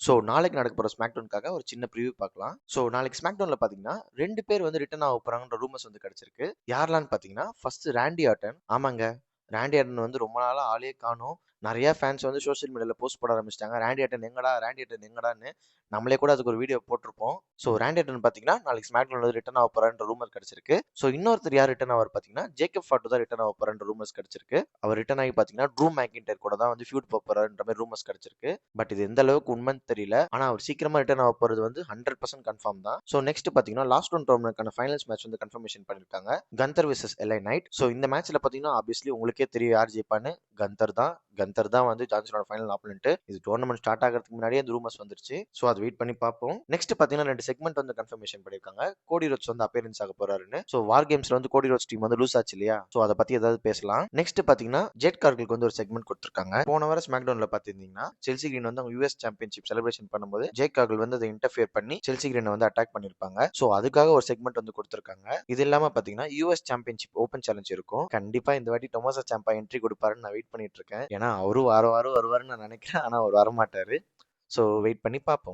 So நாளைக்கு நடக்க போகிற ஸ்மாக்டவுனுக்காக ஒரு சின்ன ப்ரிவியூ பார்க்கலாம். ஸோ நாளைக்கு ஸ்மாக்டவுனில் பார்த்தீங்கன்னா 2 பேர் வந்து ரிட்டர்ன் ஆக போகிறாங்கன்ற ரூமர்ஸ் வந்து கிடச்சிருக்கு. யாரெல்லாம் பார்த்தீங்கன்னா ஃபர்ஸ்ட் ராண்டி ஆர்டன். ஆமாங்க, ராண்டி ஆர்டன் வந்து ரொம்ப நாளாக ஆளே காணும். நிறைய ஃபேன்ஸ் வந்து சோஷியல் மீடியாவில் போஸ்ட் போட ஆரம்பிச்சிட்டாங்க, ராண்டி ஆர்டன் எங்கடா, ராண்டி ஆர்டன் எங்கடான்னு. நம்மளே கூட அதுக்கு ஒரு வீடியோ போட்டிருப்போம். ஸோ ராண்டி ஆர்டன் பார்த்தீங்கன்னா நாளைக்கு ஸ்மாக்டவுன்ல வந்து ரிட்டர்ன் ஆக போறான்ற ரூமர் கிடைச்சிருக்கு. ஸோ இன்னொருத்தர் யார் ரிட்டர்ன் ஆவார் பார்த்தீங்கன்னா ஜேக்கப் ஃபாட்டு தான் ரிட்டர்ன் ஆக போறான்ற ரூமர்ஸ் கிடைச்சிருக்கு. அவர் ரிட்டர்ன் ஆகி பார்த்தீங்கன்னா ட்ரூ மேக்கின்டர் கூட தான் வந்து ஃபியூட் போறான்ற மாதிரி ரூமர்ஸ் கிடைச்சிருக்கு. பட் இது எந்த அளவுக்கு உண்மைன்னு தெரியல. ஆனா அவர் சீக்கிரமா ரிட்டர்ன் ஆக போறது வந்து 100% கன்ஃபார்ம் தான். ஸோ நெக்ஸ்ட் பார்த்தீங்கன்னா லாஸ்ட் ரவுண்ட் டோர்னமெண்ட்கான ஃபைனல்ஸ் மேட்ச் வந்து கன்ஃபர்மேஷன் பண்ணிருக்காங்க. கந்தர் vs எல்ஐ நைட். ஸோ இந்த மேட்ச்ல பார்த்தீங்கன்னா ஆப்வியஸ்லி உங்களுக்கே தெரியும் யார் ஜெயிப்பான்னு. கந்தர் தான் வந்து ஜான்சனோட ஃபைனல் ஆப்பனன்ட். இது டோர்னமெண்ட் ஸ்டார்ட் ஆகிறதுக்கு முன்னாடியே அந்த ரூமர்ஸ் வந்துருச்சு. ஸோ அதை வெயிட் பண்ணி பார்ப்போம். நெக்ஸ்ட் பார்த்தீங்கன்னா 2 செக்மெண்ட் வந்து கன்ஃபர்மேஷன் பண்ணிருக்காங்க. கோடி ரோட்ஸ் வந்து அப்பியரன்ஸ் ஆக போறாருன்னு. ஸோ வார் கேம்ஸ்ல வந்து கோடி ரோட்ஸ் டீம் வந்து லூஸ் ஆச்சு இல்லையா? ஸோ அதை பத்தி ஏதாவது பேசலாம். நெக்ஸ்ட் பார்த்தீங்கன்னா ஜெட் கார்கிலுக்கு வந்து ஒரு செக்மெண்ட் கொடுத்துருக்காங்க. போன வாரம் ஸ்மாக்டவுன்ல பார்த்திருந்தீங்கன்னா செல்சி கிரீன் வந்து அவங்க யூஎஸ் சாம்பியன்ஷிப் செலிப்ரேஷன் பண்ணும்போது ஜெட் கார்கில் வந்து அதை இன்டர்ஃபியர் பண்ணி செல்சி கிரீனை வந்து அட்டாக் பண்ணிருப்பாங்க. ஸோ அதுக்காக ஒரு செக்மெண்ட் வந்து கொடுத்துருக்காங்க. இது இல்லாம பார்த்தீங்கன்னா யூஎஸ் சாம்பியன்ஷிப் ஓப்பன் சேலஞ்ச் இருக்கும். கண்டிப்பா இந்த வாட்டி டொமாசோ சாம்பா என்ட்ரி கொடுப்பாருன்னு நான் வெயிட் பண்ணிட்டு இருக்கேன். ஏன்னா அவரும் வாரம் வாரம் வருவாருன்னு நான் நினைக்கிறேன். ஆனா அவர் வரமாட்டாரு. ஸோ வெயிட் பண்ணி பார்ப்போம்.